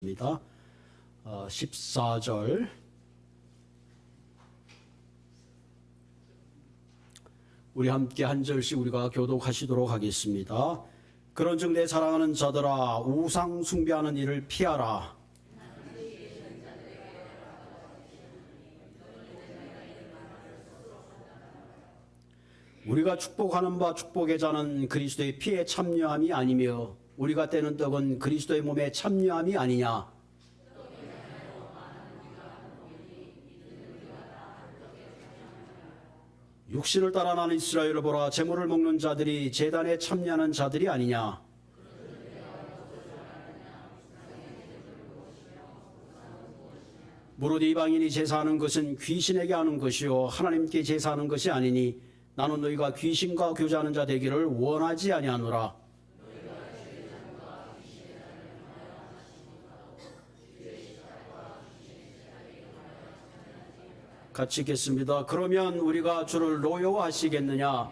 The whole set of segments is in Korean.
입니다. 14절 우리 함께 한 절씩 우리가 교독하시도록 하겠습니다. 그런즉 내 사랑하는 자들아 우상 숭배하는 일을 피하라. 우리가 축복하는 바 축복의 자는 그리스도의 피에 참여함이 아니며 우리가 떼는 떡은 그리스도의 몸에 참여함이 아니냐. 육신을 따라 나는 이스라엘을 보라. 제물을 먹는 자들이 제단에 참여하는 자들이 아니냐. 무릇 이방인이 제사하는 것은 귀신에게 하는 것이요 하나님께 제사하는 것이 아니니 나는 너희가 귀신과 교제하는 자 되기를 원하지 아니하노라. 같이 읽겠습니다. 그러면 우리가 주를 노여워하시겠느냐?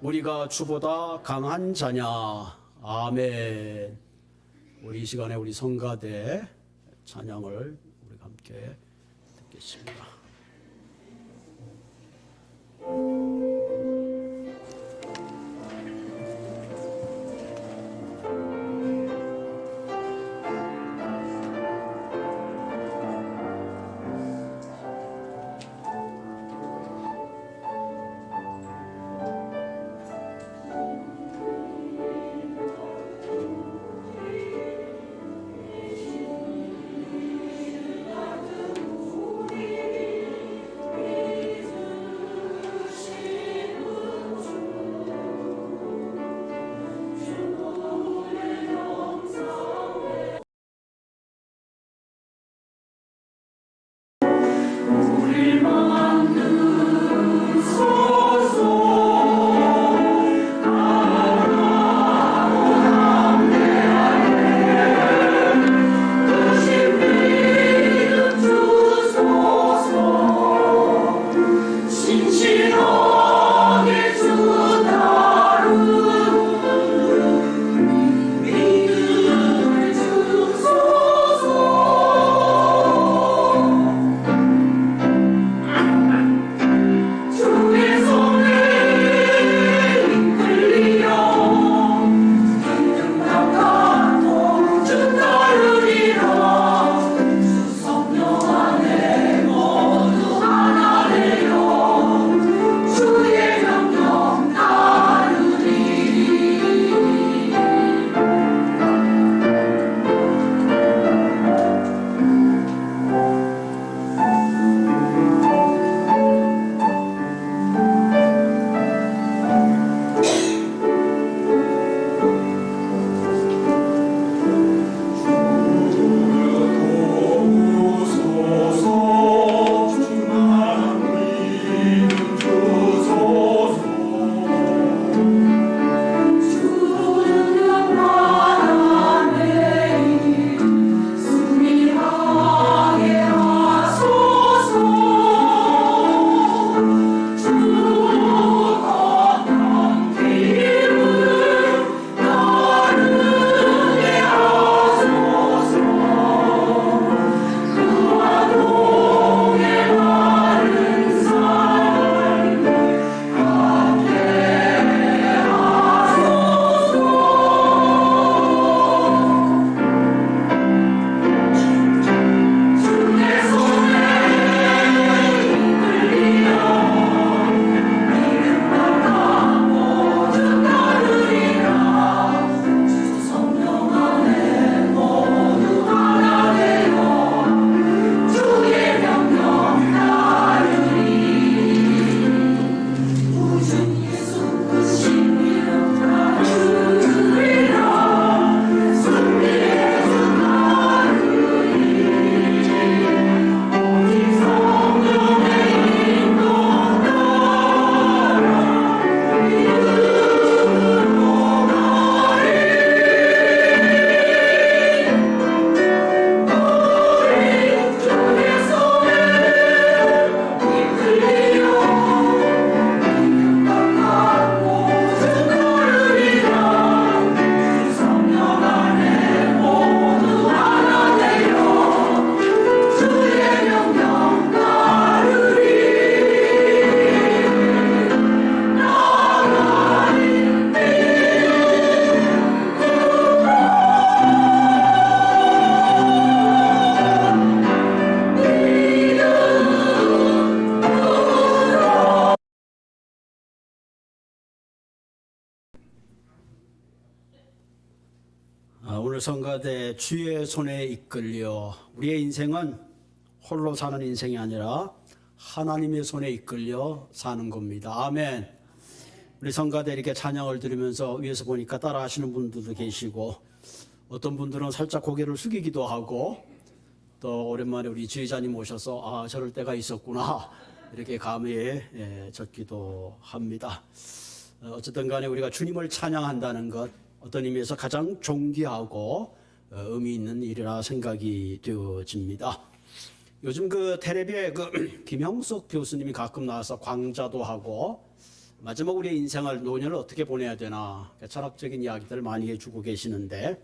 우리가 주보다 강한 자냐? 아멘. 우리 이 시간에 우리 성가대 찬양을 우리가 함께 듣겠습니다. 오늘 성가대 주의 손에 이끌려 우리의 인생은 홀로 사는 인생이 아니라 하나님의 손에 이끌려 사는 겁니다. 아멘. 우리 성가대 이렇게 찬양을 들으면서 위에서 보니까 따라 하시는 분들도 계시고 어떤 분들은 살짝 고개를 숙이기도 하고 또 오랜만에 우리 지휘자님 오셔서 저럴 때가 있었구나 이렇게 감회에 젖기도 합니다. 어쨌든 간에 우리가 주님을 찬양한다는 것 어떤 의미에서 가장 존귀하고 의미 있는 일이라 생각이 되어집니다. 요즘 그 텔레비에 김형석 교수님이 가끔 나와서 강좌도 하고 마지막 우리의 인생을 노년을 어떻게 보내야 되나 철학적인 이야기들을 많이 해주고 계시는데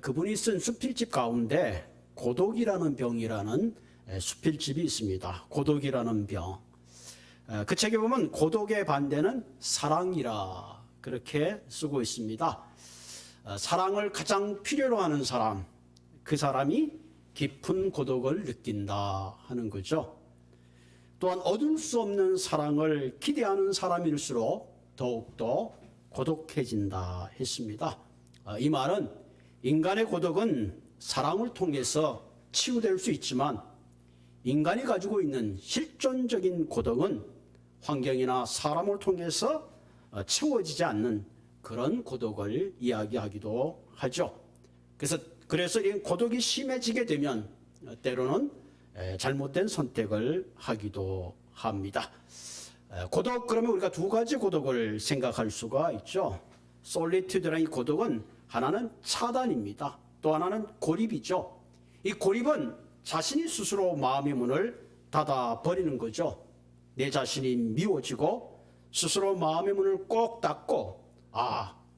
그분이 쓴 수필집 가운데 고독이라는 병이라는 수필집이 있습니다. 고독이라는 병. 그 책에 보면 고독의 반대는 사랑이라 그렇게 쓰고 있습니다. 사랑을 가장 필요로 하는 사람, 그 사람이 깊은 고독을 느낀다 하는 거죠. 또한 얻을 수 없는 사랑을 기대하는 사람일수록 더욱더 고독해진다 했습니다. 이 말은 인간의 고독은 사랑을 통해서 치유될 수 있지만 인간이 가지고 있는 실존적인 고독은 환경이나 사람을 통해서 채워지지 않는 그런 고독을 이야기하기도 하죠. 그래서 이 고독이 심해지게 되면 때로는 잘못된 선택을 하기도 합니다. 고독 그러면 우리가 두 가지 고독을 생각할 수가 있죠. 솔리튜드라는 이 고독은 하나는 차단입니다. 또 하나는 고립이죠. 이 고립은 자신이 스스로 마음의 문을 닫아 버리는 거죠. 내 자신이 미워지고 스스로 마음의 문을 꼭 닫고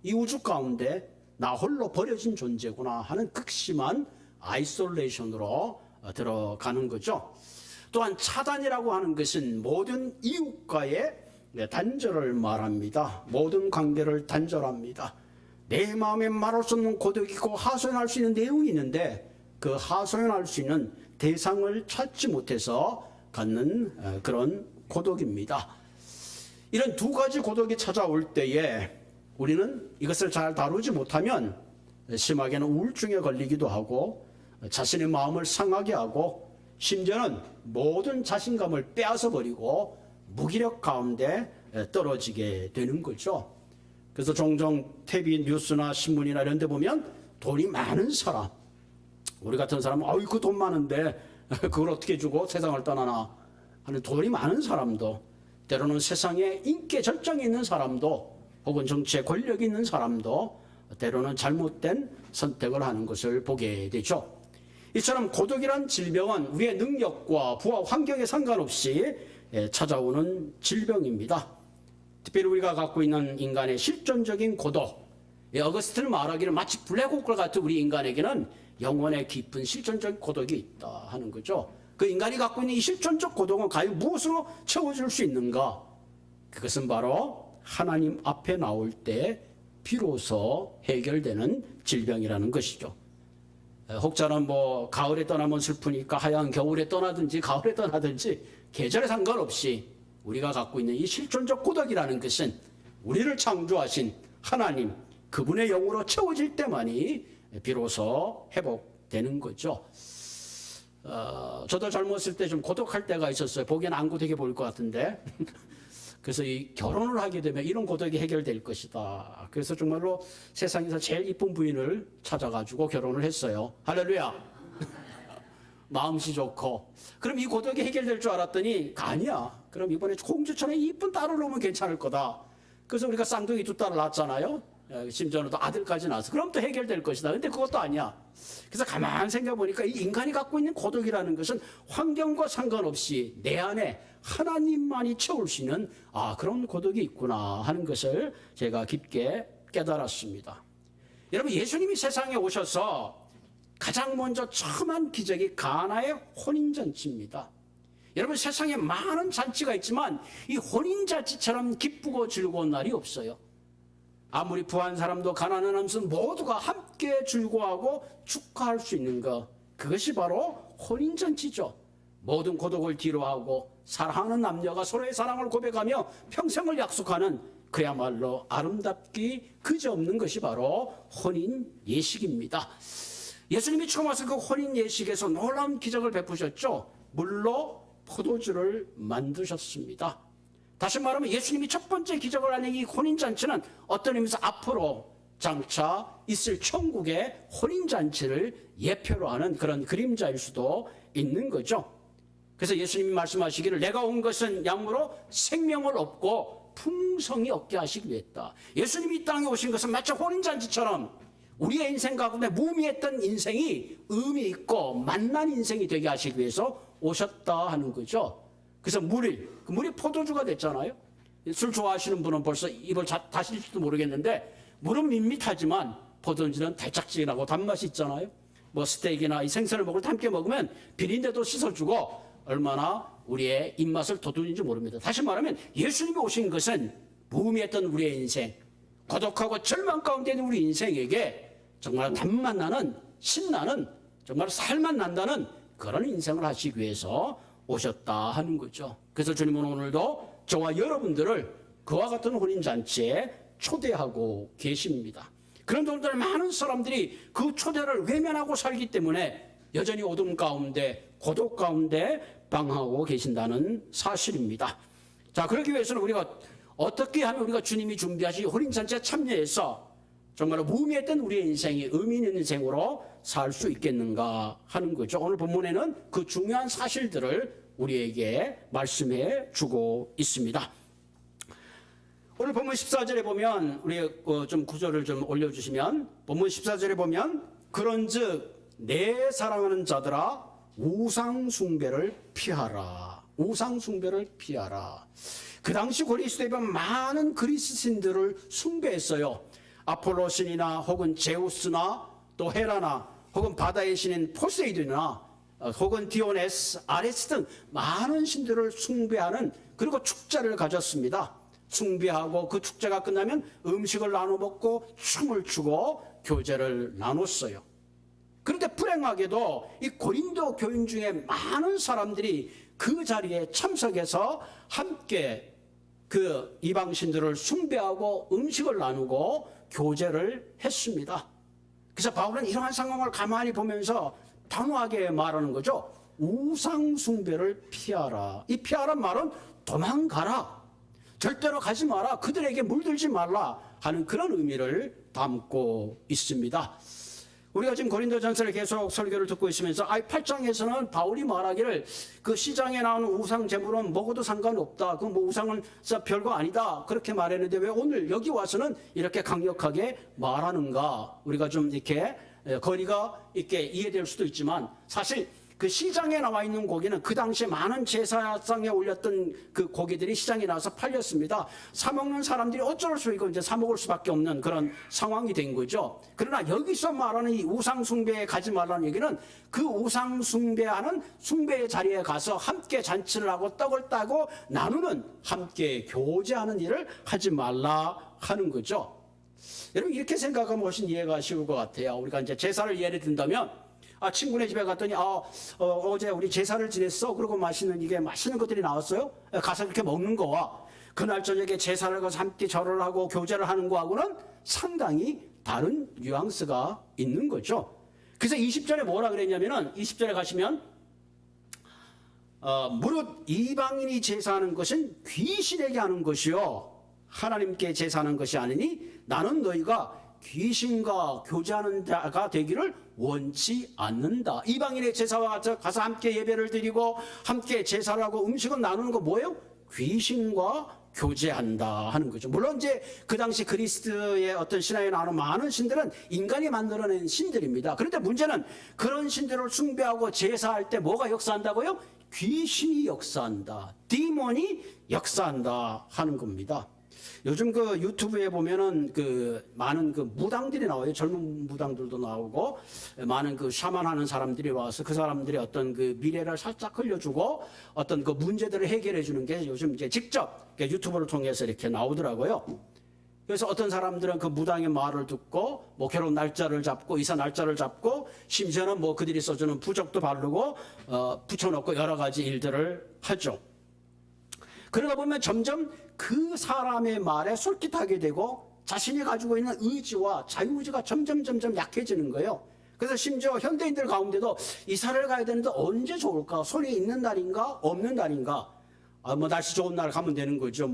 이 우주 가운데 나 홀로 버려진 존재구나 하는 극심한 아이솔레이션으로 들어가는 거죠. 또한 차단이라고 하는 것은 모든 이웃과의 단절을 말합니다. 모든 관계를 단절합니다. 내 마음에 말할 수 없는 고독이고 하소연할 수 있는 내용이 있는데 그 하소연할 수 있는 대상을 찾지 못해서 갖는 그런 고독입니다. 이런 두 가지 고독이 찾아올 때에 우리는 이것을 잘 다루지 못하면 심하게는 우울증에 걸리기도 하고 자신의 마음을 상하게 하고 심지어는 모든 자신감을 빼앗아 버리고 무기력 가운데 떨어지게 되는 거죠. 그래서 종종 TV 뉴스나 신문이나 이런 데 보면 돈이 많은 사람, 우리 같은 사람은 그 돈 많은데 그걸 어떻게 주고 세상을 떠나나 하는 돈이 많은 사람도 때로는 세상에 인기 절정이 있는 사람도 혹은 정치에 권력이 있는 사람도 때로는 잘못된 선택을 하는 것을 보게 되죠. 이처럼 고독이란 질병은 우리의 능력과 부와 환경에 상관없이 찾아오는 질병입니다. 특별히 우리가 갖고 있는 인간의 실존적인 고독, 어거스틴은 말하기를 마치 블랙홀 같은 우리 인간에게는 영혼의 깊은 실존적 고독이 있다 하는 거죠. 그 인간이 갖고 있는 이 실존적 고독은 과연 무엇으로 채워줄 수 있는가? 그것은 바로 하나님 앞에 나올 때 비로소 해결되는 질병이라는 것이죠. 혹자는 가을에 떠나면 슬프니까 하얀 겨울에 떠나든지 가을에 떠나든지 계절에 상관없이 우리가 갖고 있는 이 실존적 고독이라는 것은 우리를 창조하신 하나님 그분의 영으로 채워질 때만이 비로소 회복되는 거죠. 저도 젊었을 때 좀 고독할 때가 있었어요. 보기에는 안 고독해 보일 것 같은데 그래서 이 결혼을 하게 되면 이런 고독이 해결될 것이다. 그래서 정말로 세상에서 제일 이쁜 부인을 찾아가지고 결혼을 했어요. 할렐루야. 마음씨 좋고. 그럼 이 고독이 해결될 줄 알았더니 아니야. 그럼 이번에 공주처럼 이쁜 딸을 놓으면 괜찮을 거다. 그래서 우리가 쌍둥이 두 딸을 낳았잖아요. 심지어는 또 아들까지 낳았어. 그럼 또 해결될 것이다. 근데 그것도 아니야. 그래서 가만히 생각해보니까 이 인간이 갖고 있는 고독이라는 것은 환경과 상관없이 내 안에 하나님만이 채울 수 있는 그런 고독이 있구나 하는 것을 제가 깊게 깨달았습니다. 여러분, 예수님이 세상에 오셔서 가장 먼저 처음 한 기적이 가나의 혼인잔치입니다. 여러분, 세상에 많은 잔치가 있지만 이 혼인잔치처럼 기쁘고 즐거운 날이 없어요. 아무리 부한 사람도 가난한 남성 모두가 함께 즐거워하고 축하할 수 있는 것, 그것이 바로 혼인잔치죠. 모든 고독을 뒤로하고 사랑하는 남녀가 서로의 사랑을 고백하며 평생을 약속하는 그야말로 아름답기 그지없는 것이 바로 혼인 예식입니다. 예수님이 처음 와서 그 혼인 예식에서 놀라운 기적을 베푸셨죠. 물로 포도주를 만드셨습니다. 다시 말하면 예수님이 첫 번째 기적을 하는 이 혼인잔치는 어떤 의미에서 앞으로 장차 있을 천국의 혼인잔치를 예표로 하는 그런 그림자일 수도 있는 거죠. 그래서 예수님이 말씀하시기를 내가 온 것은 양으로 생명을 얻고 풍성히 얻게 하시기 위했다. 예수님이 이 땅에 오신 것은 마치 혼인잔치처럼 우리의 인생 가운데 무미했던 인생이 의미 있고 만난 인생이 되게 하시기 위해서 오셨다 하는 거죠. 그래서 물이 포도주가 됐잖아요. 술 좋아하시는 분은 벌써 입을 다실지도 모르겠는데 물은 밋밋하지만 포도주는 달짝지근하고 단맛이 있잖아요. 뭐 스테이크나 이 생선을 먹을 때 함께 먹으면 비린데도 씻어주고 얼마나 우리의 입맛을 돋우는지 모릅니다. 다시 말하면 예수님이 오신 것은 무의미했던 우리의 인생, 고독하고 절망 가운데 있는 우리 인생에게 정말 단맛 나는 신나는 정말 살맛 난다는 그런 인생을 하시기 위해서 오셨다 하는 거죠. 그래서 주님은 오늘도 저와 여러분들을 그와 같은 혼인잔치에 초대하고 계십니다. 그런데 오늘 많은 사람들이 그 초대를 외면하고 살기 때문에 여전히 어둠 가운데 고독 가운데 방황하고 계신다는 사실입니다. 자, 그러기 위해서는 우리가 어떻게 하면 우리가 주님이 준비하신 혼인잔치에 참여해서 정말 무의미했던 우리의 인생이 의미 있는 인생으로 살 수 있겠는가 하는 거죠. 오늘 본문에는 그 중요한 사실들을 우리에게 말씀해 주고 있습니다. 오늘 본문 14절에 보면 우리 좀 구절을 좀 올려주시면 본문 14절에 보면 그런즉 내 사랑하는 자들아 우상 숭배를 피하라. 우상 숭배를 피하라. 그 당시 고린도에 보면 많은 그리스 신들을 숭배했어요. 아폴로 신이나 혹은 제우스나 또 헤라나 혹은 바다의 신인 포세이돈이나 혹은 디오네스, 아레스 등 많은 신들을 숭배하는 그리고 축제를 가졌습니다. 숭배하고 그 축제가 끝나면 음식을 나눠 먹고 춤을 추고 교제를 나눴어요. 그런데 불행하게도 이 고린도 교인 중에 많은 사람들이 그 자리에 참석해서 함께 그 이방신들을 숭배하고 음식을 나누고 교제를 했습니다. 그래서 바울은 이러한 상황을 가만히 보면서 단호하게 말하는 거죠. 우상 숭배를 피하라. 이 피하란 말은 도망가라. 절대로 가지 마라. 그들에게 물들지 말라 하는 그런 의미를 담고 있습니다. 우리가 지금 고린도전서를 계속 설교를 듣고 있으면서 8장에서는 바울이 말하기를 그 시장에 나오는 우상 제물은 먹어도 상관없다. 그 뭐 우상은 별거 아니다. 그렇게 말했는데 왜 오늘 여기 와서는 이렇게 강력하게 말하는가? 우리가 좀 이렇게 거리가 있게 이해될 수도 있지만 사실 그 시장에 나와 있는 고기는 그 당시에 많은 제사상에 올렸던 그 고기들이 시장에 나와서 팔렸습니다. 사 먹는 사람들이 어쩔 수 없고 이제 사 먹을 수밖에 없는 그런 상황이 된 거죠. 그러나 여기서 말하는 이 우상 숭배에 가지 말라는 얘기는 그 우상 숭배하는 숭배의 자리에 가서 함께 잔치를 하고 떡을 따고 나누는 함께 교제하는 일을 하지 말라 하는 거죠. 여러분 이렇게 생각하면 훨씬 이해가 쉬울 것 같아요. 우리가 이제 제사를 예를 든다면 친구네 집에 갔더니 어제 우리 제사를 지냈어. 그러고 맛있는 것들이 나왔어요. 가서 그렇게 먹는 거와 그날 저녁에 제사를 가서 함께 절을 하고 교제를 하는 거하고는 상당히 다른 뉘앙스가 있는 거죠. 그래서 20절에 뭐라 그랬냐면은 20절에 가시면 무릇 이방인이 제사하는 것은 귀신에게 하는 것이요 하나님께 제사하는 것이 아니니 나는 너희가 귀신과 교제하는 자가 되기를 원치 않는다. 이방인의 제사와 가서 함께 예배를 드리고 함께 제사를 하고 음식을 나누는 거 뭐예요? 귀신과 교제한다 하는 거죠. 물론 이제 그 당시 그리스도의 어떤 신화에 나오는 많은 신들은 인간이 만들어낸 신들입니다. 그런데 문제는 그런 신들을 숭배하고 제사할 때 뭐가 역사한다고요? 귀신이 역사한다. 디몬이 역사한다 하는 겁니다. 요즘 그 유튜브에 보면은 그 많은 그 무당들이 나와요. 젊은 무당들도 나오고 많은 그 샤만 하는 사람들이 와서 그 사람들이 어떤 그 미래를 살짝 흘려주고 어떤 그 문제들을 해결해 주는 게 요즘 이제 직접 유튜브를 통해서 이렇게 나오더라고요. 그래서 어떤 사람들은 그 무당의 말을 듣고 뭐 결혼 날짜를 잡고 이사 날짜를 잡고 심지어는 뭐 그들이 써주는 부적도 바르고 붙여놓고 여러 가지 일들을 하죠. 그러다 보면 점점 그 사람의 말에 솔깃하게 되고 자신이 가지고 있는 의지와 자유의지가 점점 약해지는 거예요. 그래서 심지어 현대인들 가운데도 이사를 가야 되는데 언제 좋을까? 손이 있는 날인가? 없는 날인가? 날씨 좋은 날 가면 되는 거죠.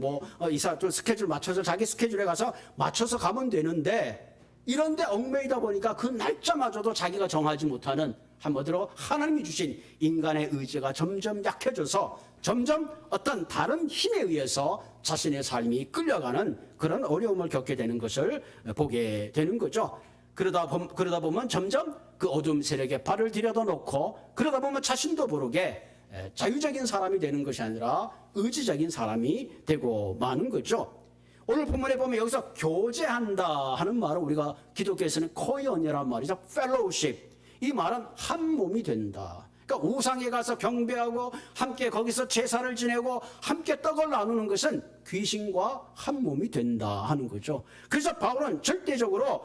이사 또 스케줄 맞춰서 자기 스케줄에 가서 맞춰서 가면 되는데 이런데 얽매이다 보니까 그 날짜마저도 자기가 정하지 못하는 한마디로 하나님이 주신 인간의 의지가 점점 약해져서 점점 어떤 다른 힘에 의해서 자신의 삶이 끌려가는 그런 어려움을 겪게 되는 것을 보게 되는 거죠. 그러다 보면 점점 그 어둠 세력에 발을 들여다 놓고 그러다 보면 자신도 모르게 자유적인 사람이 되는 것이 아니라 의지적인 사람이 되고 마는 거죠. 오늘 본문에 보면 여기서 교제한다 하는 말을 우리가 기독교에서는 코이온이라는 말이죠. 펠로우십. 이 말은 한 몸이 된다. 그러니까 우상에 가서 경배하고 함께 거기서 제사를 지내고 함께 떡을 나누는 것은 귀신과 한 몸이 된다 하는 거죠. 그래서 바울은 절대적으로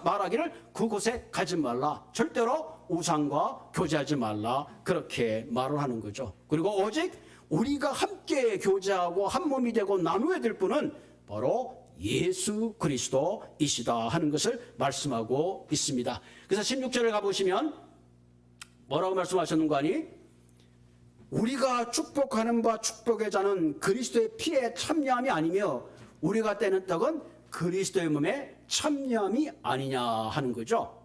말하기를 그곳에 가지 말라. 절대로 우상과 교제하지 말라. 그렇게 말을 하는 거죠. 그리고 오직 우리가 함께 교제하고 한 몸이 되고 나누어야 될 분은 바로 예수 그리스도이시다 하는 것을 말씀하고 있습니다. 그래서 16절에 가보시면 뭐라고 말씀하셨는가 하니 우리가 축복하는 바 축복의 자는 그리스도의 피에 참여함이 아니며 우리가 떼는 떡은 그리스도의 몸에 참여함이 아니냐 하는 거죠.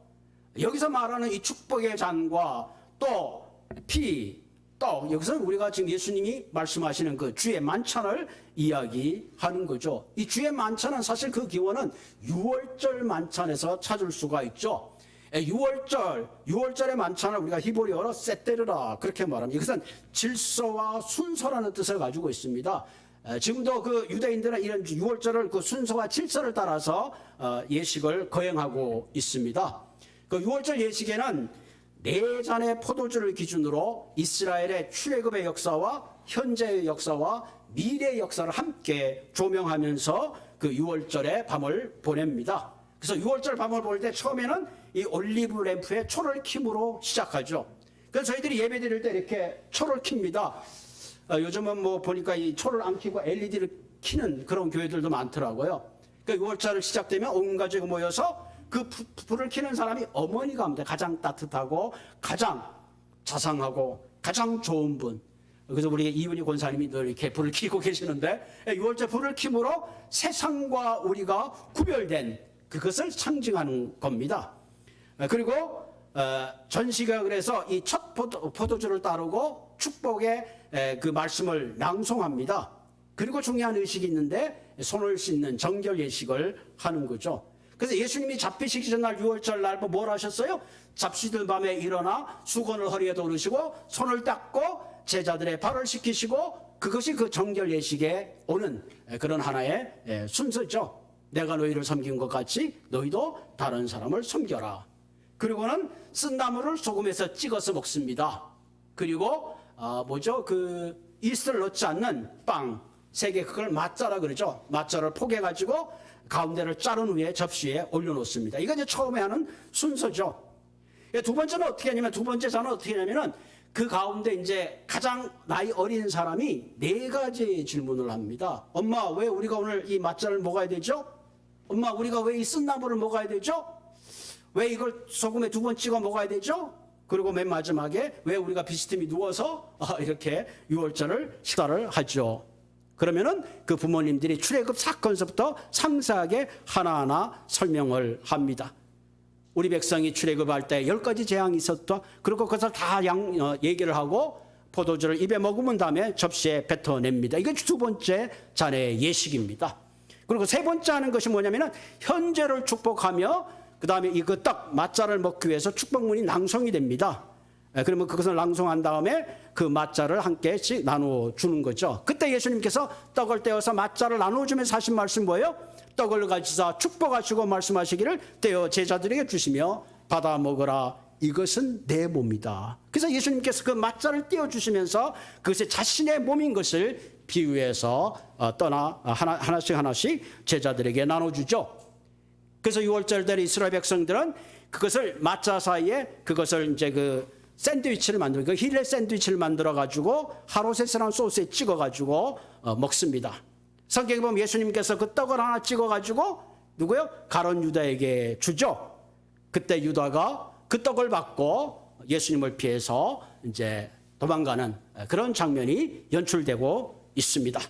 여기서 말하는 이 축복의 잔과 또 피, 떡, 여기서 우리가 지금 예수님이 말씀하시는 그 주의 만찬을 이야기하는 거죠. 이 주의 만찬은 사실 그 기원은 유월절 만찬에서 찾을 수가 있죠. 유월절의 만찬을 우리가 히브리어로 세테르라 그렇게 말합니다. 이것은 질서와 순서라는 뜻을 가지고 있습니다. 지금도 그 유대인들은 이런 유월절을 그 순서와 질서를 따라서 예식을 거행하고 있습니다. 그 유월절 예식에는 4잔의 포도주를 기준으로 이스라엘의 출애굽의 역사와 현재의 역사와 미래의 역사를 함께 조명하면서 그 유월절의 밤을 보냅니다. 그래서 유월절 밤을 볼 때 처음에는 이 올리브 램프에 초를 킴으로 시작하죠. 그래서 저희들이 예배 드릴 때 이렇게 초를 킵니다. 요즘은 보니까 이 초를 안 켜고 LED를 켜는 그런 교회들도 많더라고요. 그러니까 6월절을 시작되면 온 가족이 모여서 그 불을 켜는 사람이 어머니 가운데 가장 따뜻하고 가장 자상하고 가장 좋은 분. 그래서 우리 이윤희 권사님이 늘 이렇게 불을 켜고 계시는데 6월절 불을 킴으로 세상과 우리가 구별된 그것을 상징하는 겁니다. 그리고 전시가 그래서 이 첫 포도주를 따르고 축복의 그 말씀을 낭송합니다. 그리고 중요한 의식이 있는데 손을 씻는 정결 예식을 하는 거죠. 그래서 예수님이 잡히시기 전날 6월절 날 뭘 하셨어요? 잡시든 밤에 일어나 수건을 허리에 두르시고 손을 닦고 제자들의 발을 씻기시고 그것이 그 정결 예식에 오는 그런 하나의 순서죠. 내가 너희를 섬긴 것 같이 너희도 다른 사람을 섬겨라. 그리고는 쓴 나물을 소금에서 찍어서 먹습니다. 그리고 그 이스트를 넣지 않는 빵 3개 그걸 맛자라 그러죠. 맛자를 포개가지고 가운데를 자른 후에 접시에 올려놓습니다. 이거 이제 처음에 하는 순서죠. 두 번째는 어떻게 하냐면 두 번째 잔은 어떻게 하냐면은 그 가운데 이제 가장 나이 어린 사람이 4가지 질문을 합니다. 엄마 왜 우리가 오늘 이 맛자를 먹어야 되죠? 엄마 우리가 왜 이 쓴나물을 먹어야 되죠? 왜 이걸 소금에 2번 찍어 먹어야 되죠? 그리고 맨 마지막에 왜 우리가 비스듬히 누워서 이렇게 유월절을 식사를 하죠. 그러면은 그 부모님들이 출애굽 사건서부터 상세하게 하나하나 설명을 합니다. 우리 백성이 출애굽할 때 10가지 재앙이 있었다. 그리고 그것을 다 얘기를 하고 포도주를 입에 머금은 다음에 접시에 뱉어냅니다. 이게 2번째 잔의 예식입니다. 그리고 3번째 하는 것이 뭐냐면은 현재를 축복하며 그 다음에 이 그 떡 맛자를 먹기 위해서 축복문이 낭송이 됩니다. 그러면 그것을 낭송한 다음에 그 맛자를 한 개씩 나누어 주는 거죠. 그때 예수님께서 떡을 떼어서 맛자를 나누어 주면서 하신 말씀 뭐예요? 떡을 가지사 축복하시고 말씀하시기를 떼어 제자들에게 주시며 받아 먹으라. 이것은 내 몸이다. 그래서 예수님께서 그 맛자를 떼어 주시면서 그것이 자신의 몸인 것을 비유해서 하나씩 제자들에게 나눠주죠. 그래서 6월절 때 이스라엘 백성들은 그것을 맛자 사이에 그것을 이제 그 샌드위치를 만들어, 그 힐레 샌드위치를 만들어 가지고 하로셋이라는 소스에 찍어 가지고 먹습니다. 성경에 보면 예수님께서 그 떡을 하나 찍어 가지고 누구요? 가룟 유다에게 주죠. 그때 유다가 그 떡을 받고 예수님을 피해서 이제 도망가는 그런 장면이 연출되고 있습니다.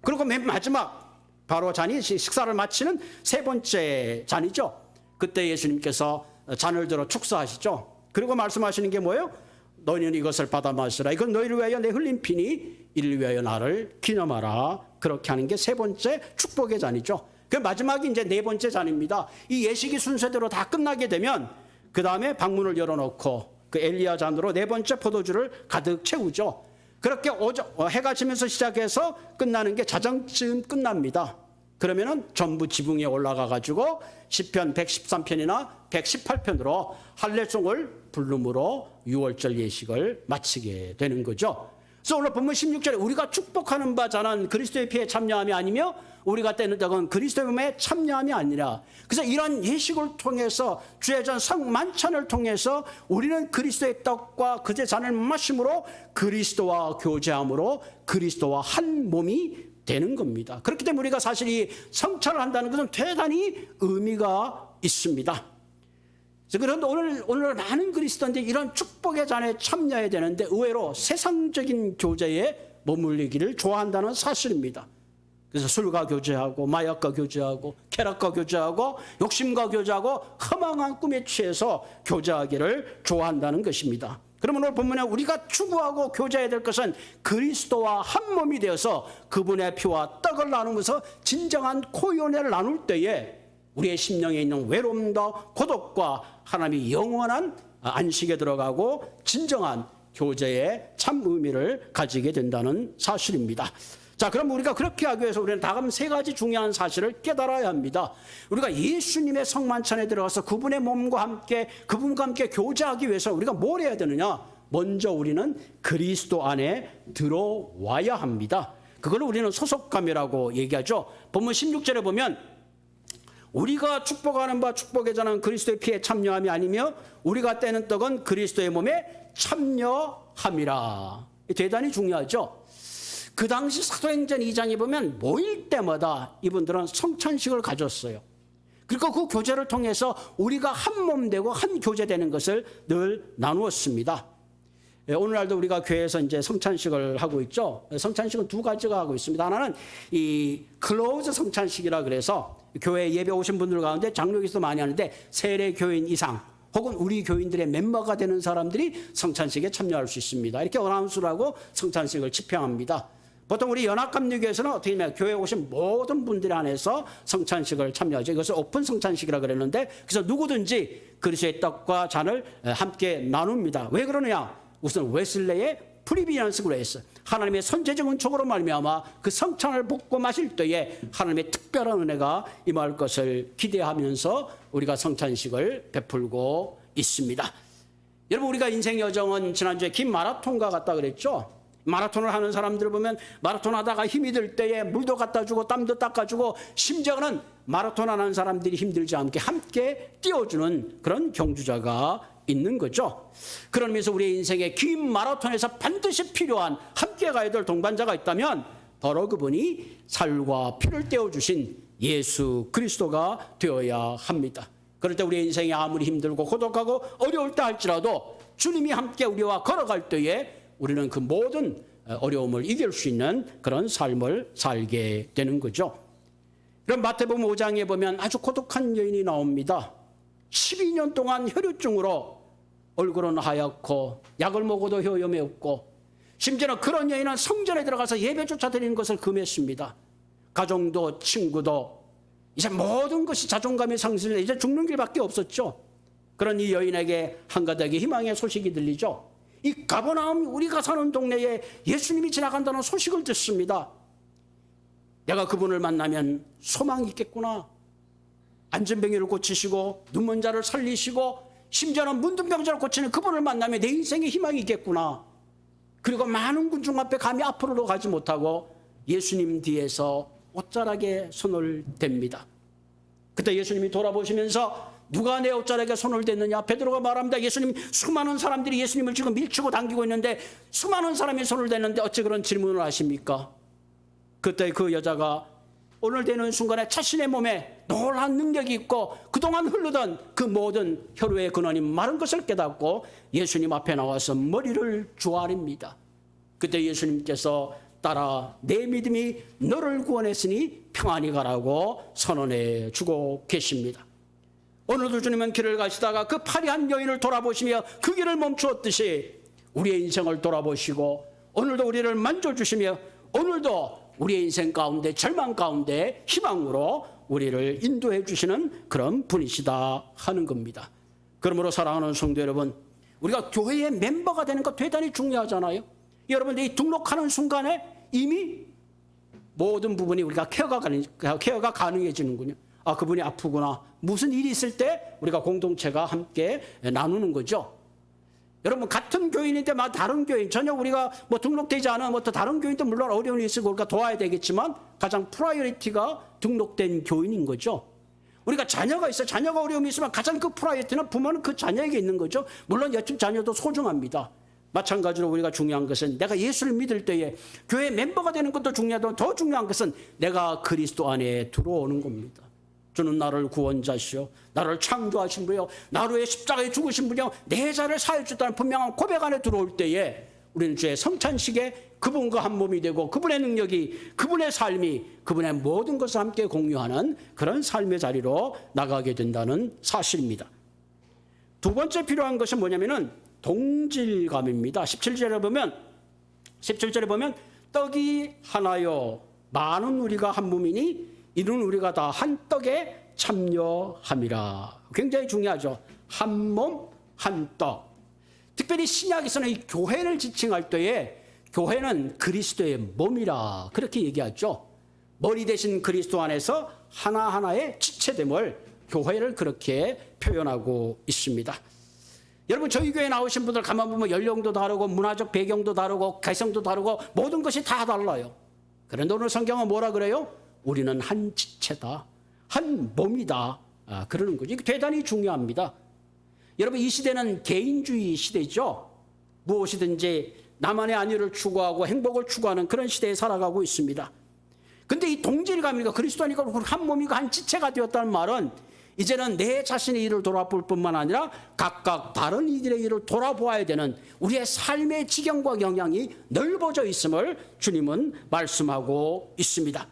그리고 맨 마지막 바로 잔이 식사를 마치는 세 번째 잔이죠. 그때 예수님께서 잔을 들어 축사하시죠. 그리고 말씀하시는 게 뭐예요? 너희는 이것을 받아 마시라. 이건 너희를 위하여 내 흘린 피니 이를 위하여 나를 기념하라. 그렇게 하는 게 세 번째 축복의 잔이죠. 그 마지막이 이제 네 번째 잔입니다. 이 예식이 순서대로 다 끝나게 되면 그 다음에 방문을 열어놓고 그 엘리야 잔으로 네 번째 포도주를 가득 채우죠. 그렇게 해가 지면서 시작해서 끝나는 게 자정쯤 끝납니다. 그러면은 전부 지붕에 올라가 가지고 시편 113편이나 118편으로 할례송을 부름으로 유월절 예식을 마치게 되는 거죠. 그래서 오늘 본문 16절에 우리가 축복하는 바 자는 그리스도의 피에 참여함이 아니며 우리가 떼는 떡은 그리스도의 몸에 참여함이 아니라. 그래서 이런 예식을 통해서 주의 전 성만찬을 통해서 우리는 그리스도의 떡과 그의 잔을 마심으로 그리스도와 교제함으로 그리스도와 한 몸이 되는 겁니다. 그렇기 때문에 우리가 사실 이 성찬을 한다는 것은 대단히 의미가 있습니다. 그런데 오늘 많은 그리스도인들이 이런 축복의 잔에 참여해야 되는데 의외로 세상적인 교제에 머물리기를 좋아한다는 사실입니다. 그래서 술과 교제하고 마약과 교제하고 쾌락과 교제하고 욕심과 교제하고 허망한 꿈에 취해서 교제하기를 좋아한다는 것입니다. 그러면 오늘 본문에 우리가 추구하고 교제해야 될 것은 그리스도와 한 몸이 되어서 그분의 피와 떡을 나누면서 진정한 코요네를 나눌 때에 우리의 심령에 있는 외로움과 고독과 하나님의 영원한 안식에 들어가고 진정한 교제의 참 의미를 가지게 된다는 사실입니다. 자, 그럼 우리가 그렇게 하기 위해서 우리는 다음 세 가지 중요한 사실을 깨달아야 합니다. 우리가 예수님의 성만찬에 들어가서 그분의 몸과 함께 그분과 함께 교제하기 위해서 우리가 뭘 해야 되느냐? 먼저 우리는 그리스도 안에 들어와야 합니다. 그걸 우리는 소속감이라고 얘기하죠. 본문 16절에 보면 우리가 축복하는 바 축복의 잔은 그리스도의 피에 참여함이 아니며 우리가 떼는 떡은 그리스도의 몸에 참여함이라. 대단히 중요하죠. 그 당시 사도행전 2장에 보면 모일 때마다 이분들은 성찬식을 가졌어요. 그리고 그 교제를 통해서 우리가 한 몸 되고 한 교제 되는 것을 늘 나누었습니다. 오늘날도 우리가 교회에서 이제 성찬식을 하고 있죠. 성찬식은 두 가지가 하고 있습니다. 하나는 이 클로즈 성찬식이라 그래서 교회 예배 오신 분들 가운데 장로교에서도 많이 하는데 세례 교인 이상 혹은 우리 교인들의 멤버가 되는 사람들이 성찬식에 참여할 수 있습니다. 이렇게 어나운스를 하고 성찬식을 집행합니다. 보통 우리 연합감리교에서는 어떻게 하냐면 교회에 오신 모든 분들에 한해서 성찬식을 참여하죠. 이것을 오픈 성찬식이라 그랬는데 그래서 누구든지 그리스도의 떡과 잔을 함께 나눕니다. 왜 그러느냐? 우선 웨슬레의 프리비넌스 그레이스, 하나님의 선제적 은총으로 말미암아 그 성찬을 볶고 마실 때에 하나님의 특별한 은혜가 임할 것을 기대하면서 우리가 성찬식을 베풀고 있습니다. 여러분, 우리가 인생 여정은 지난주에 긴 마라톤과 같다 그랬죠. 마라톤을 하는 사람들을 보면 마라톤 하다가 힘이 들 때에 물도 갖다 주고 땀도 닦아주고 심지어는 마라톤 하는 사람들이 힘들지 않게 함께 띄워주는 그런 경주자가 있는 거죠. 그런 의미에서 우리의 인생의 긴 마라톤에서 반드시 필요한 함께 가야 될 동반자가 있다면 바로 그분이 살과 피를 떼어주신 예수 그리스도가 되어야 합니다. 그럴 때 우리의 인생이 아무리 힘들고 고독하고 어려울 때 할지라도 주님이 함께 우리와 걸어갈 때에 우리는 그 모든 어려움을 이길 수 있는 그런 삶을 살게 되는 거죠. 그럼 마태복음 5장에 보면 아주 고독한 여인이 나옵니다. 12년 동안 혈루증으로 얼굴은 하얗고 약을 먹어도 효염이 없고 심지어는 그런 여인은 성전에 들어가서 예배조차 드리는 것을 금했습니다. 가정도 친구도 이제 모든 것이 자존감이 상실돼 이제 죽는 길밖에 없었죠. 그런 이 여인에게 한가닥의 희망의 소식이 들리죠. 이 가버나움 우리가 사는 동네에 예수님이 지나간다는 소식을 듣습니다. 내가 그분을 만나면 소망이 있겠구나. 안전병이를 고치시고 눈먼 자를 살리시고 심지어는 문둥병자를 고치는 그분을 만나면 내 인생에 희망이 있겠구나. 그리고 많은 군중 앞에 감히 앞으로도 가지 못하고 예수님 뒤에서 옷자락에 손을 댑니다. 그때 예수님이 돌아보시면서 누가 내 옷자락에 손을 댔느냐? 베드로가 말합니다. 예수님, 수많은 사람들이 예수님을 지금 밀치고 당기고 있는데 수많은 사람이 손을 댔는데 어찌 그런 질문을 하십니까? 그때 그 여자가 오늘 되는 순간에 자신의 몸에 놀라운 능력이 있고 그동안 흐르던 그 모든 혈루의 근원이 마른 것을 깨닫고 예수님 앞에 나와서 머리를 조아립니다. 그때 예수님께서 따라 내 믿음이 너를 구원했으니 평안히 가라고 선언해 주고 계십니다. 오늘도 주님은 길을 가시다가 그 파리한 여인을 돌아보시며 그 길을 멈추었듯이 우리의 인생을 돌아보시고 오늘도 우리를 만져주시며 오늘도 우리의 인생 가운데 절망 가운데 희망으로 우리를 인도해 주시는 그런 분이시다 하는 겁니다. 그러므로 사랑하는 성도 여러분, 우리가 교회의 멤버가 되는 것 대단히 중요하잖아요. 여러분들이 등록하는 순간에 이미 모든 부분이 우리가 케어가 가능해지는군요. 아, 그분이 아프구나. 무슨 일이 있을 때 우리가 공동체가 함께 나누는 거죠. 여러분, 같은 교인인데 다른 교인, 전혀 우리가 뭐 등록되지 않은 또 다른 교인도 물론 어려움이 있으고 우리가 도와야 되겠지만 가장 프라이어리티가 등록된 교인인 거죠. 우리가 자녀가 있어, 자녀가 어려움이 있으면 가장 그 프라이어리티는 부모는 그 자녀에게 있는 거죠. 물론 여친 자녀도 소중합니다. 마찬가지로 우리가 중요한 것은 내가 예수를 믿을 때에 교회 멤버가 되는 것도 중요하지만 더 중요한 것은 내가 그리스도 안에 들어오는 겁니다. 주는 나를 구원자시오, 나를 창조하신 분이요, 나를 위해 십자가에 죽으신 분이요, 내 자를 사해 주셨다는 분명한 고백 안에 들어올 때에 우리는 주의 성찬식에 그분과 한 몸이 되고 그분의 능력이, 그분의 삶이, 그분의 모든 것을 함께 공유하는 그런 삶의 자리로 나가게 된다는 사실입니다. 두 번째 필요한 것은 뭐냐면은 동질감입니다. 17절에 보면 떡이 하나요 많은 우리가 한 몸이니 이는 우리가 다 한 떡에 참여함이라. 굉장히 중요하죠. 한 몸, 한 떡. 특별히 신약에서는 이 교회를 지칭할 때에 교회는 그리스도의 몸이라 그렇게 얘기하죠. 머리 대신 그리스도 안에서 하나하나의 지체됨을 교회를 그렇게 표현하고 있습니다. 여러분, 저희 교회 나오신 분들 가만 보면 연령도 다르고 문화적 배경도 다르고 개성도 다르고 모든 것이 다 달라요. 그런데 오늘 성경은 뭐라 그래요? 우리는 한 지체다, 한 몸이다, 그러는 거죠. 이게 대단히 중요합니다. 여러분, 이 시대는 개인주의 시대죠. 무엇이든지 나만의 안위를 추구하고 행복을 추구하는 그런 시대에 살아가고 있습니다. 근데 이 동질감이니까 그리스도 아니까 한 몸이고 한 지체가 되었다는 말은 이제는 내 자신의 일을 돌아볼 뿐만 아니라 각각 다른 이들의 일을 돌아보아야 되는 우리의 삶의 지경과 영향이 넓어져 있음을 주님은 말씀하고 있습니다.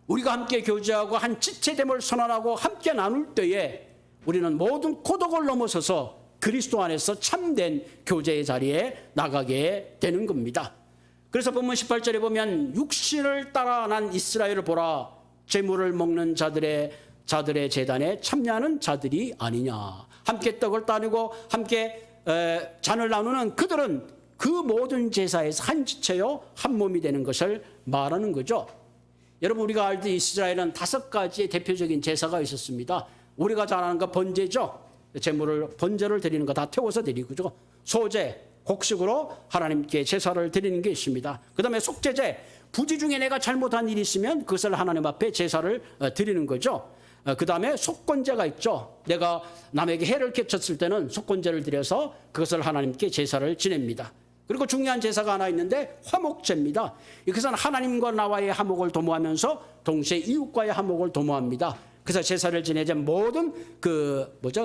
우리가 함께 교제하고 한 지체됨을 선언하고 함께 나눌 때에 우리는 모든 고독을 넘어서서 그리스도 안에서 참된 교제의 자리에 나가게 되는 겁니다. 그래서 본문 18절에 보면 육신을 따라 난 이스라엘을 보라, 재물을 먹는 자들의 제단에 참여하는 자들이 아니냐. 함께 떡을 나누고 함께 잔을 나누는 그들은 그 모든 제사에서 한 지체요 한 몸이 되는 것을 말하는 거죠. 여러분, 우리가 알듯이 이스라엘은 5가지의 대표적인 제사가 있었습니다. 우리가 잘 아는 거 번제죠. 번제를 드리는 거 다 태워서 드리고죠. 소제, 곡식으로 하나님께 제사를 드리는 게 있습니다. 그 다음에 속죄제, 부지 중에 내가 잘못한 일이 있으면 그것을 하나님 앞에 제사를 드리는 거죠. 그 다음에 속건제가 있죠. 내가 남에게 해를 끼쳤을 때는 속건제를 드려서 그것을 하나님께 제사를 지냅니다. 그리고 중요한 제사가 하나 있는데 화목제입니다. 이것은 하나님과 나와의 화목을 도모하면서 동시에 이웃과의 화목을 도모합니다. 그래서 제사를 지내자 모든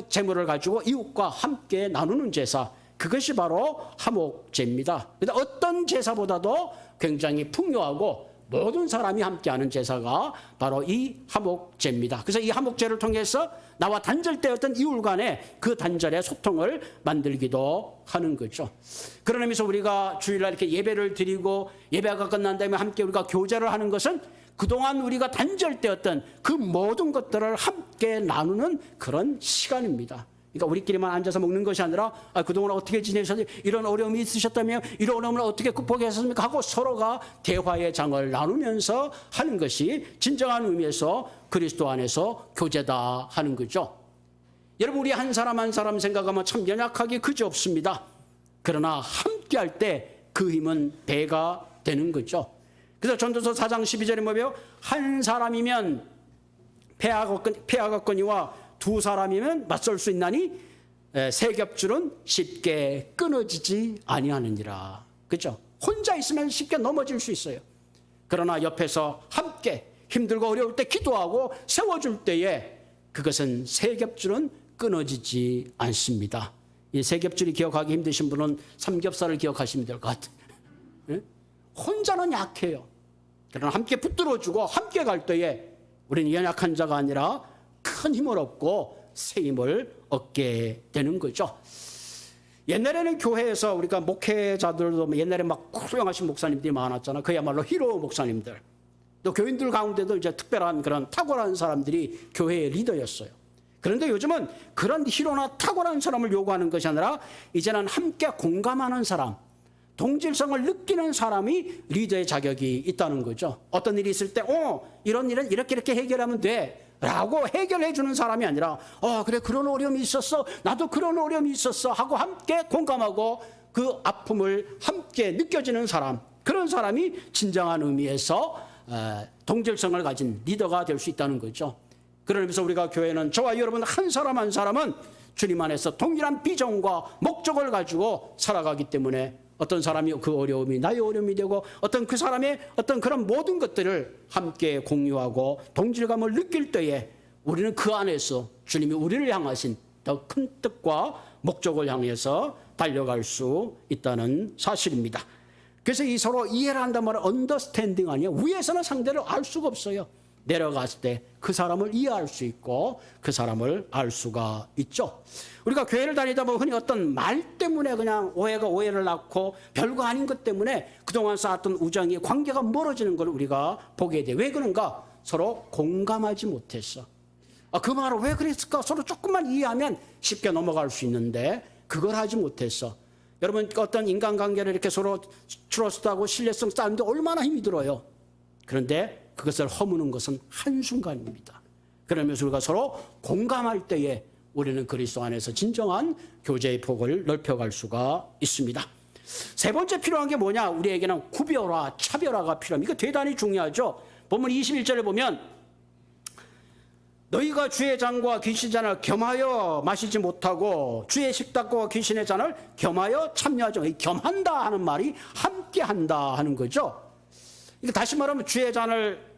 재물을 가지고 이웃과 함께 나누는 제사, 그것이 바로 화목제입니다. 그런데 어떤 제사보다도 굉장히 풍요하고 모든 사람이 함께하는 제사가 바로 이 화목제입니다. 그래서 이 화목제를 통해서 나와 단절되었던 이웃 간의 그 단절의 소통을 만들기도 하는 거죠. 그런 의미에서 우리가 주일날 이렇게 예배를 드리고 예배가 끝난 다음에 함께 우리가 교제를 하는 것은 그동안 우리가 단절되었던 그 모든 것들을 함께 나누는 그런 시간입니다. 그러니까 우리끼리만 앉아서 먹는 것이 아니라 그동안 어떻게 지내셨어요? 이런 어려움이 있으셨다며? 이런 어려움을 어떻게 극복하셨습니까? 하고 서로가 대화의 장을 나누면서 하는 것이 진정한 의미에서 그리스도 안에서 교제다 하는 거죠. 여러분, 우리 한 사람 한 사람 생각하면 참 연약하기 그지없습니다. 그러나 함께 할 때 그 힘은 배가 되는 거죠. 그래서 전도서 4장 12절에 뭐예요? 한 사람이면 폐하거거니와 두 사람이면 맞설 수 있나니 세 겹줄은 쉽게 끊어지지 아니하느니라. 그죠? 혼자 있으면 쉽게 넘어질 수 있어요. 그러나 옆에서 함께 힘들고 어려울 때 기도하고 세워줄 때에 그것은 세 겹줄은 끊어지지 않습니다. 이 세 겹줄이 기억하기 힘드신 분은 삼겹살을 기억하시면 될 것 같아요. 예? 혼자는 약해요. 그러나 함께 붙들어주고 함께 갈 때에 우리는 연약한 자가 아니라 큰 힘을 얻고 새 힘을 얻게 되는 거죠. 옛날에는 교회에서 우리가 목회자들도 옛날에 막 훌륭하신 목사님들이 많았잖아. 그야말로 히로 목사님들. 또 교인들 가운데도 이제 특별한 그런 탁월한 사람들이 교회의 리더였어요. 그런데 요즘은 그런 히로나 탁월한 사람을 요구하는 것이 아니라 이제는 함께 공감하는 사람, 동질성을 느끼는 사람이 리더의 자격이 있다는 거죠. 어떤 일이 있을 때 이런 일은 이렇게 해결하면 돼 라고 해결해 주는 사람이 아니라 그래 그런 어려움이 있었어, 나도 그런 어려움이 있었어 하고 함께 공감하고 그 아픔을 함께 느껴지는 사람, 그런 사람이 진정한 의미에서 동질성을 가진 리더가 될 수 있다는 거죠. 그러면서 우리가 교회는 저와 여러분 한 사람 한 사람은 주님 안에서 동일한 비전과 목적을 가지고 살아가기 때문에 어떤 사람이 그 어려움이 나의 어려움이 되고 어떤 그 사람의 어떤 그런 모든 것들을 함께 공유하고 동질감을 느낄 때에 우리는 그 안에서 주님이 우리를 향하신 더 큰 뜻과 목적을 향해서 달려갈 수 있다는 사실입니다. 그래서 이 서로 이해를 한단 말은 언더스탠딩 아니에요. 위에서는 상대를 알 수가 없어요. 내려갔을 때 그 사람을 이해할 수 있고 그 사람을 알 수가 있죠. 우리가 교회를 다니다 보면 흔히 어떤 말 때문에 그냥 오해가 오해를 낳고 별거 아닌 것 때문에 그동안 쌓았던 우정이 관계가 멀어지는 걸 우리가 보게 돼. 왜 그런가? 서로 공감하지 못했어. 그 말을 왜 그랬을까? 서로 조금만 이해하면 쉽게 넘어갈 수 있는데 그걸 하지 못했어. 여러분 어떤 인간관계를 이렇게 서로 트러스트하고 신뢰성 쌓는데 얼마나 힘이 들어요. 그런데 그것을 허무는 것은 한순간입니다. 그러면서 우리가 서로 공감할 때에 우리는 그리스도 안에서 진정한 교제의 폭을 넓혀갈 수가 있습니다. 세 번째 필요한 게 뭐냐? 우리에게는 구별화, 차별화가 필요합니다. 이거 대단히 중요하죠. 본문 21절에 보면 너희가 주의 잔과 귀신의 잔을 겸하여 마시지 못하고 주의 식탁과 귀신의 잔을 겸하여 참여하죠. 이 겸한다 하는 말이 함께한다 하는 거죠. 이거 다시 말하면 주의 잔을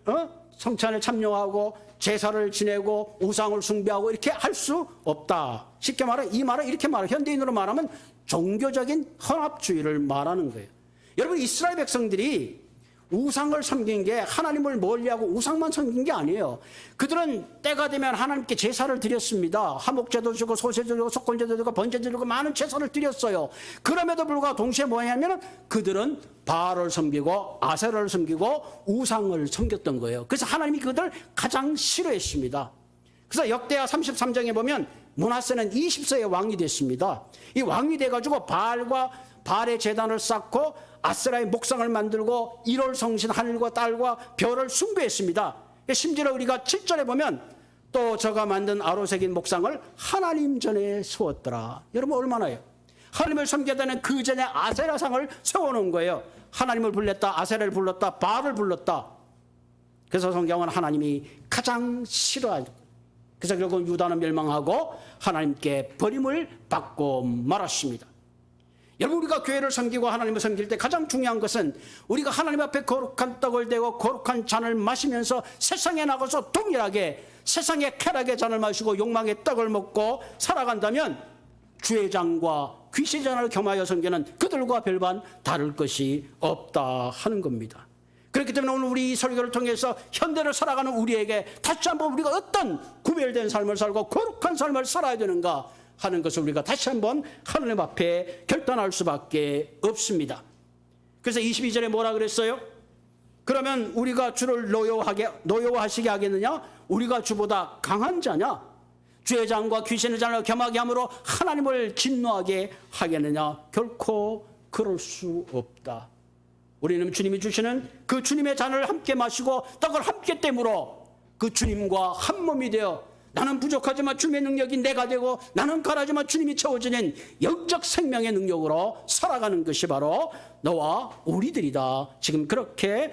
성찬에 참여하고 제사를 지내고 우상을 숭배하고 이렇게 할 수 없다. 쉽게 말해 이 말은 이렇게 말해 현대인으로 말하면 종교적인 혼합주의를 말하는 거예요. 여러분 이스라엘 백성들이 우상을 섬긴 게 하나님을 멀리하고 우상만 섬긴 게 아니에요. 그들은 때가 되면 하나님께 제사를 드렸습니다. 화목제도 주고 소제도 주고 속건제도 주고 번제도 주고 많은 제사를 드렸어요. 그럼에도 불구하고 동시에 뭐냐면 그들은 바알을 섬기고 아세라를 섬기고 우상을 섬겼던 거예요. 그래서 하나님이 그들을 가장 싫어했습니다. 그래서 역대하 33장에 보면 므낫세는 20세의 왕이 됐습니다. 이 왕이 돼가지고 바알의 제단을 쌓고 아세라의 목상을 만들고 1월 성신 하늘과 딸과 별을 숭배했습니다. 심지어 우리가 7절에 보면 또 저가 만든 아로새긴 목상을 하나님 전에 세웠더라. 여러분 얼마나요? 하나님을 섬기다는 그 전에 아세라상을 세워놓은 거예요. 하나님을 불렀다, 아세라를 불렀다, 바알을 불렀다. 그래서 성경은 하나님이 가장 싫어하죠. 그래서 결국 유다는 멸망하고 하나님께 버림을 받고 말았습니다. 여러분 우리가 교회를 섬기고 하나님을 섬길 때 가장 중요한 것은 우리가 하나님 앞에 거룩한 떡을 대고 거룩한 잔을 마시면서 세상에 나가서 동일하게 세상의 쾌락의 잔을 마시고 욕망의 떡을 먹고 살아간다면 주의 잔과 귀신의 잔을 겸하여 섬기는 그들과 별반 다를 것이 없다 하는 겁니다. 그렇기 때문에 오늘 우리 이 설교를 통해서 현대를 살아가는 우리에게 다시 한번 우리가 어떤 구별된 삶을 살고 거룩한 삶을 살아야 되는가 하는 것을 우리가 다시 한번 하나님 앞에 결단할 수밖에 없습니다. 그래서 22절에 뭐라 그랬어요? 그러면 우리가 주를 노여워하시게 하겠느냐? 우리가 주보다 강한 자냐? 주의 잔과 귀신의 잔을 겸하게 함으로 하나님을 진노하게 하겠느냐? 결코 그럴 수 없다. 우리는 주님이 주시는 그 주님의 잔을 함께 마시고 떡을 함께 떼므로 그 주님과 한 몸이 되어 나는 부족하지만 주님의 능력이 내가 되고 나는 가라지만 주님이 채워주는 영적 생명의 능력으로 살아가는 것이 바로 너와 우리들이다. 지금 그렇게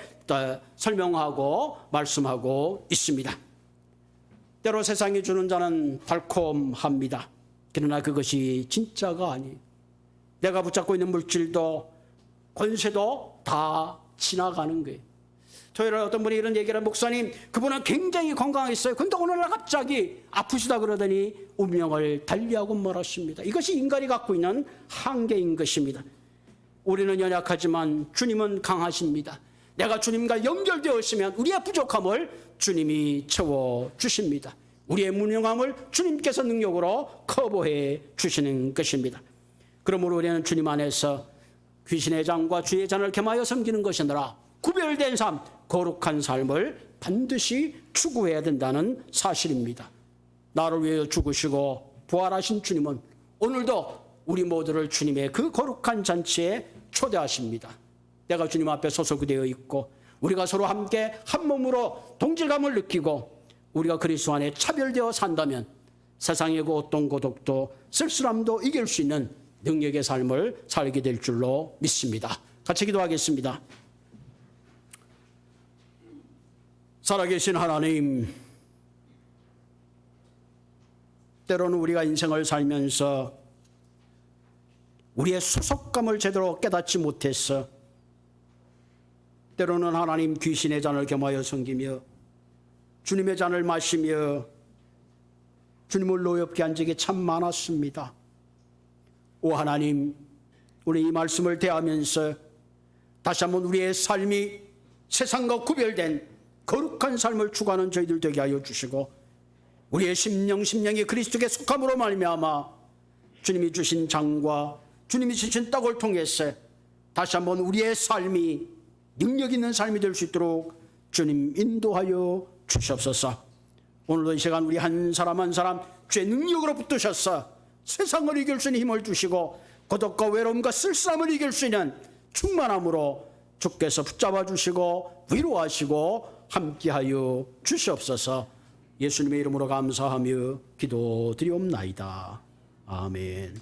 설명하고 말씀하고 있습니다. 때로 세상이 주는 자는 달콤합니다. 그러나 그것이 진짜가 아니에요. 내가 붙잡고 있는 물질도 권세도 다 지나가는 거예요. 토요일에 어떤 분이 이런 얘기를, 목사님, 그분은 굉장히 건강했어요. 근데 오늘날 갑자기 아프시다 그러더니 운명을 달리하고 말았습니다. 이것이 인간이 갖고 있는 한계인 것입니다. 우리는 연약하지만 주님은 강하십니다. 내가 주님과 연결되어 있으면 우리의 부족함을 주님이 채워주십니다. 우리의 무능함을 주님께서 능력으로 커버해 주시는 것입니다. 그러므로 우리는 주님 안에서 귀신의 장과 주의 잔을 겸하여 섬기는 것이니라 구별된 삶, 거룩한 삶을 반드시 추구해야 된다는 사실입니다. 나를 위해 죽으시고 부활하신 주님은 오늘도 우리 모두를 주님의 그 거룩한 잔치에 초대하십니다. 내가 주님 앞에 소속되어 있고 우리가 서로 함께 한 몸으로 동질감을 느끼고 우리가 그리스도 안에 차별되어 산다면 세상의 그 어떤 고독도 쓸쓸함도 이길 수 있는 능력의 삶을 살게 될 줄로 믿습니다. 같이 기도하겠습니다. 살아계신 하나님, 때로는 우리가 인생을 살면서 우리의 소속감을 제대로 깨닫지 못해서 때로는 하나님 귀신의 잔을 겸하여 섬기며 주님의 잔을 마시며 주님을 노엽게 한 적이 참 많았습니다. 오 하나님, 우리 이 말씀을 대하면서 다시 한번 우리의 삶이 세상과 구별된 거룩한 삶을 추구하는 저희들 되게 하여 주시고 우리의 심령이 그리스도께 속함으로 말미암아 주님이 주신 장과 주님이 주신 떡을 통해서 다시 한번 우리의 삶이 능력 있는 삶이 될 수 있도록 주님 인도하여 주시옵소서. 오늘도 이 시간 우리 한 사람 한 사람 주의 능력으로 붙드셔서 세상을 이길 수 있는 힘을 주시고 고독과 외로움과 쓸쓸함을 이길 수 있는 충만함으로 주께서 붙잡아 주시고 위로하시고 함께하여 주시옵소서. 예수님의 이름으로 감사하며 기도드리옵나이다. 아멘.